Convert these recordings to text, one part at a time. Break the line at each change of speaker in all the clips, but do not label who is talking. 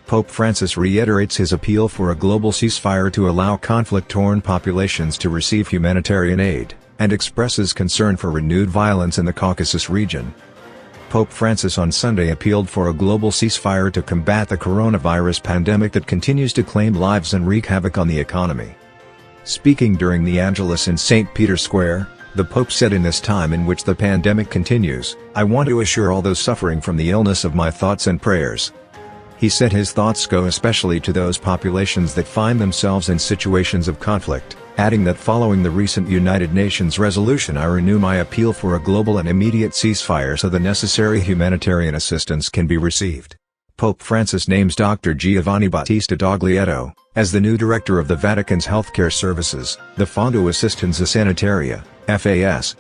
Pope Francis reiterates his appeal for a global ceasefire to allow conflict-torn populations to receive humanitarian aid, and expresses concern for renewed violence in the Caucasus region. Pope Francis on Sunday appealed for a global ceasefire to combat the coronavirus pandemic that continues to claim lives and wreak havoc on the economy. Speaking during the Angelus in St. Peter's Square, the Pope said, "In this time in which the pandemic continues, I want to assure all those suffering from the illness of my thoughts and prayers." He said his thoughts go especially to those populations that find themselves in situations of conflict, adding that following the recent United Nations resolution, I renew my appeal for a global and immediate ceasefire so the necessary humanitarian assistance can be received. Pope Francis names Dr. Giovanni Battista Doglietto as the new director of the Vatican's healthcare services, the Fondo Assistenza Sanitaria, FAS.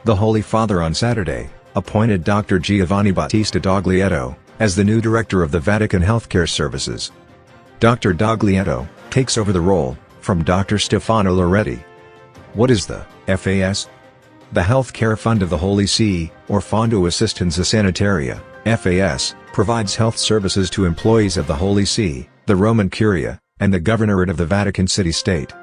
The Holy Father on Saturday appointed Dr. Giovanni Battista Doglietto as the new director of the Vatican healthcare services. Dr. Doglietto takes over the role from Dr. Stefano Loretti. What is the FAS? The Health Care Fund of the Holy See, or Fondo Assistenza Sanitaria, FAS, provides health services to employees of the Holy See, the Roman Curia, and the Governorate of the Vatican City-State.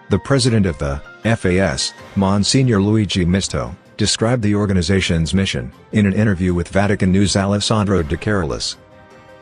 The president of the FAS, Monsignor Luigi Misto, described the organization's mission in an interview with Vatican News' Alessandro De Carolis.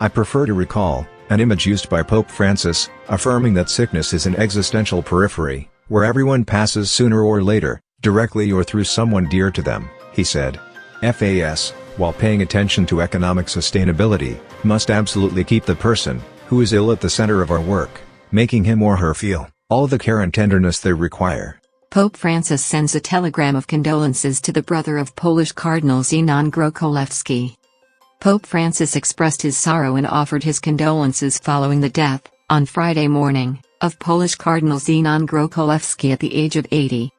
"I prefer to recall an image used by Pope Francis, affirming that sickness is an existential periphery, where everyone passes sooner or later, directly or through someone dear to them," he said. FAS, while paying attention to economic sustainability, must absolutely keep the person who is ill at the center of our work, making him or her feel all the care and tenderness they require.
Pope Francis sends a telegram of condolences to the brother of Polish Cardinal Zenon Grokolewski. Pope Francis expressed his sorrow and offered his condolences following the death, on Friday morning, of Polish Cardinal Zenon Grokolewski at the age of 80.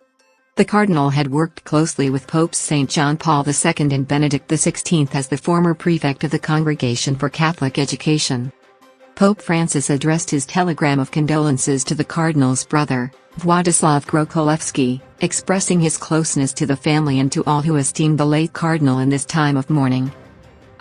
The cardinal had worked closely with Popes St. John Paul II and Benedict XVI as the former prefect of the Congregation for Catholic Education. Pope Francis addressed his telegram of condolences to the cardinal's brother, Władysław Grokolewski, expressing his closeness to the family and to all who esteemed the late cardinal in this time of mourning.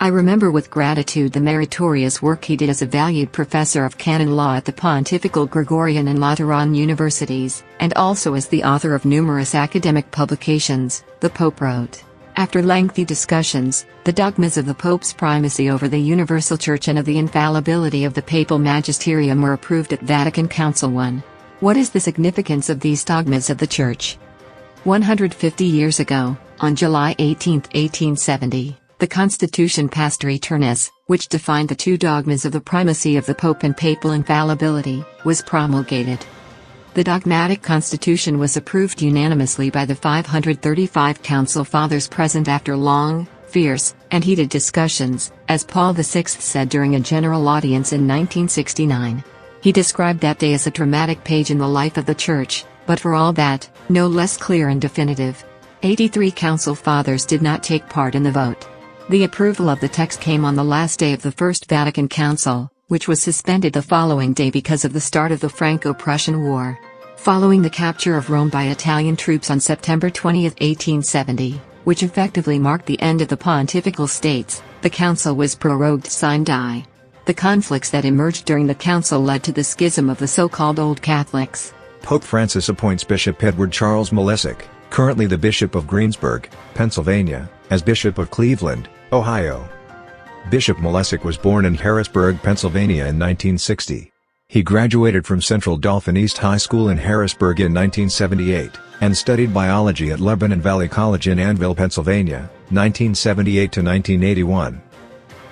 "I remember with gratitude the meritorious work he did as a valued professor of canon law at the Pontifical Gregorian and Lateran universities, and also as the author of numerous academic publications," the Pope wrote. After lengthy discussions, the dogmas of the Pope's primacy over the Universal Church and of the infallibility of the Papal Magisterium were approved at Vatican Council I. What is the significance of these dogmas of the Church? 150 years ago, on July 18, 1870, the Constitution Pastor Aeternus, which defined the two dogmas of the primacy of the Pope and papal infallibility, was promulgated. The dogmatic constitution was approved unanimously by the 535 Council Fathers present after long, fierce, and heated discussions, as Paul VI said during a general audience in 1969. He described that day as a dramatic page in the life of the Church, but for all that, no less clear and definitive. 83 Council Fathers did not take part in the vote. The approval of the text came on the last day of the First Vatican Council, which was suspended the following day because of the start of the Franco-Prussian War. Following the capture of Rome by Italian troops on September 20, 1870, which effectively marked the end of the Pontifical States, the council was prorogued sine die. The conflicts that emerged during the council led to the schism of the so-called Old Catholics.
Pope Francis appoints Bishop Edward Charles Malesic, currently the Bishop of Greensburg, Pennsylvania, as Bishop of Cleveland, Ohio. Bishop Malesic was born in Harrisburg, Pennsylvania in 1960. He graduated from Central Dauphin East High School in Harrisburg in 1978, and studied biology at Lebanon Valley College in Annville, Pennsylvania, 1978 to 1981.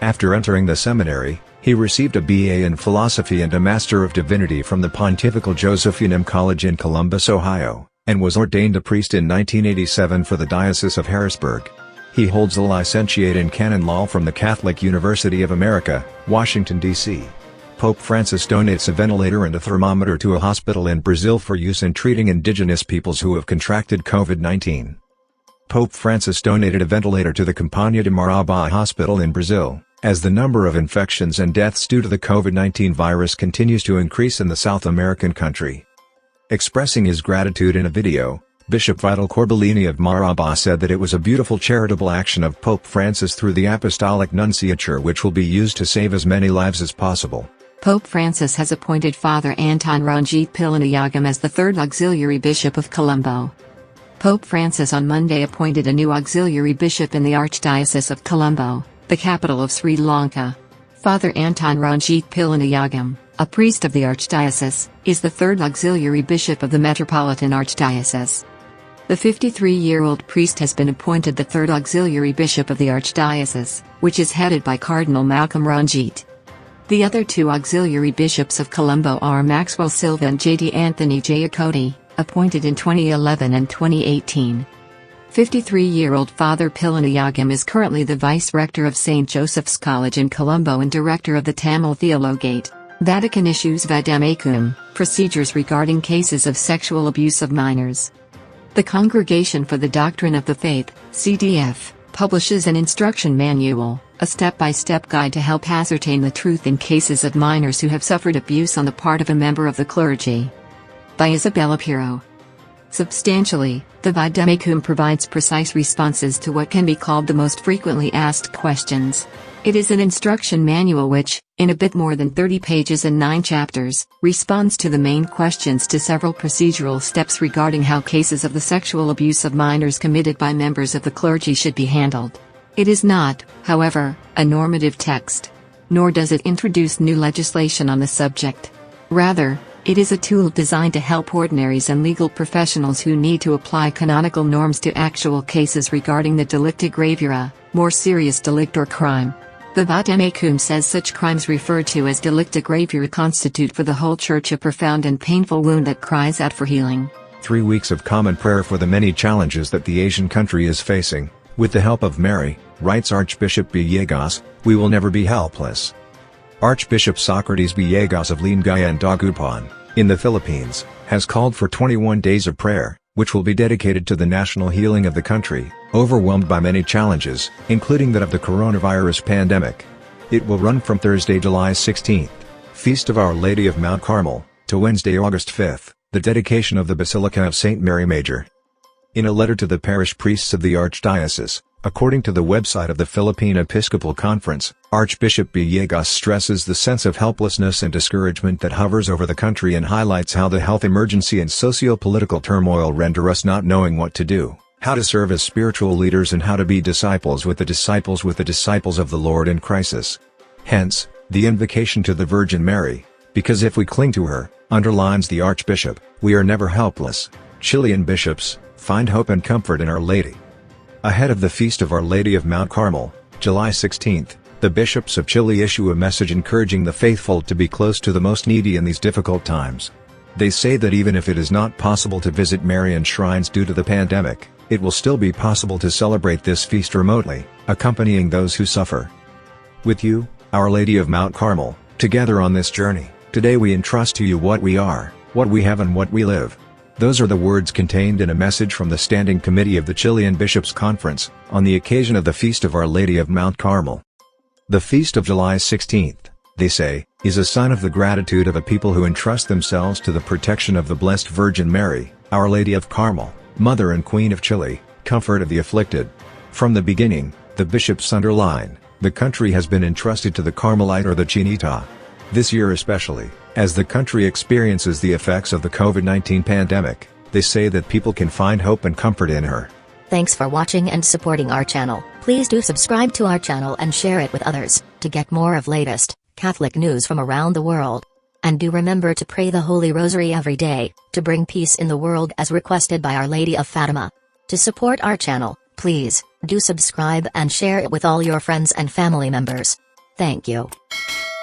After entering the seminary, he received a BA in philosophy and a Master of Divinity from the Pontifical Josephinum College in Columbus, Ohio, and was ordained a priest in 1987 for the Diocese of Harrisburg. He holds a licentiate in canon law from the Catholic University of America, Washington, D.C. Pope Francis donates a ventilator and a thermometer to a hospital in Brazil for use in treating indigenous peoples who have contracted COVID-19. Pope Francis donated a ventilator to the Companhia de Marabá Hospital in Brazil, as the number of infections and deaths due to the COVID-19 virus continues to increase in the South American country. Expressing his gratitude in a video, Bishop Vital Corbellini of Marabah said that it was a beautiful charitable action of Pope Francis through the Apostolic Nunciature which will be used to save as many lives as possible.
Pope Francis has appointed Father Anton Ranjit Pihl as the third auxiliary bishop of Colombo. Pope Francis on Monday appointed a new auxiliary bishop in the Archdiocese of Colombo, the capital of Sri Lanka. Father Anton Ranjit Pihl, a priest of the Archdiocese, is the third auxiliary bishop of the Metropolitan Archdiocese. The 53-year-old priest has been appointed the third auxiliary bishop of the Archdiocese, which is headed by Cardinal Malcolm Ranjit. The other two auxiliary bishops of Colombo are Maxwell Silva and J.D. Anthony Jayakoti, appointed in 2011 and 2018. 53-year-old Father Pihl is currently the vice-rector of St. Joseph's College in Colombo and director of the Tamil Theologate. Vatican issues Vademecum, procedures regarding cases of sexual abuse of minors. The Congregation for the Doctrine of the Faith, CDF, publishes an instruction manual, a step-by-step guide to help ascertain the truth in cases of minors who have suffered abuse on the part of a member of the clergy. By Isabella Pirro. Substantially, the Vademecum provides precise responses to what can be called the most frequently asked questions. It is an instruction manual which, in a bit more than 30 pages and 9 chapters, responds to the main questions to several procedural steps regarding how cases of the sexual abuse of minors committed by members of the clergy should be handled. It is not, however, a normative text. Nor does it introduce new legislation on the subject. Rather, it is a tool designed to help ordinaries and legal professionals who need to apply canonical norms to actual cases regarding the delicta gravura, more serious delict or crime. The Vademecum says such crimes referred to as delicta gravura constitute for the whole Church a profound and painful wound that cries out for healing.
3 weeks of common prayer for the many challenges that the Asian country is facing. With the help of Mary, writes Archbishop Villegas, we will never be helpless. Archbishop Socrates Villegas of Lingayen Dagupan, in the Philippines, has called for 21 days of prayer, which will be dedicated to the national healing of the country, overwhelmed by many challenges, including that of the coronavirus pandemic. It will run from Thursday, July 16th, Feast of Our Lady of Mount Carmel, to Wednesday, August 5th, the dedication of the Basilica of St. Mary Major. In a letter to the parish priests of the Archdiocese, according to the website of the Philippine Episcopal Conference, Archbishop Villegas stresses the sense of helplessness and discouragement that hovers over the country and highlights how the health emergency and socio-political turmoil render us not knowing what to do, how to serve as spiritual leaders and how to be disciples with the disciples of the Lord in crisis. Hence, the invocation to the Virgin Mary, because if we cling to her, underlines the Archbishop, we are never helpless. Chilean bishops, find hope and comfort in Our Lady. Ahead of the Feast of Our Lady of Mount Carmel, July 16th, the bishops of Chile issue a message encouraging the faithful to be close to the most needy in these difficult times. They say that even if it is not possible to visit Marian shrines due to the pandemic, it will still be possible to celebrate this feast remotely, accompanying those who suffer. With you, Our Lady of Mount Carmel, together on this journey, today we entrust to you what we are, what we have and what we live. Those are the words contained in a message from the Standing Committee of the Chilean Bishops' Conference, on the occasion of the Feast of Our Lady of Mount Carmel. The feast of July 16th, they say, is a sign of the gratitude of a people who entrust themselves to the protection of the Blessed Virgin Mary, Our Lady of Carmel, Mother and Queen of Chile, comfort of the afflicted. From the beginning, the bishops underline, the country has been entrusted to the Carmelite or the Chinita. This year especially, as the country experiences the effects of the COVID-19 pandemic, they say that people can find hope and comfort in her.
Thanks for watching and supporting our channel. Please do subscribe to our channel and share it with others, to get more of latest Catholic news from around the world. And do remember to pray the Holy Rosary every day, to bring peace in the world as requested by Our Lady of Fatima. To support our channel, please, do subscribe and share it with all your friends and family members. Thank you.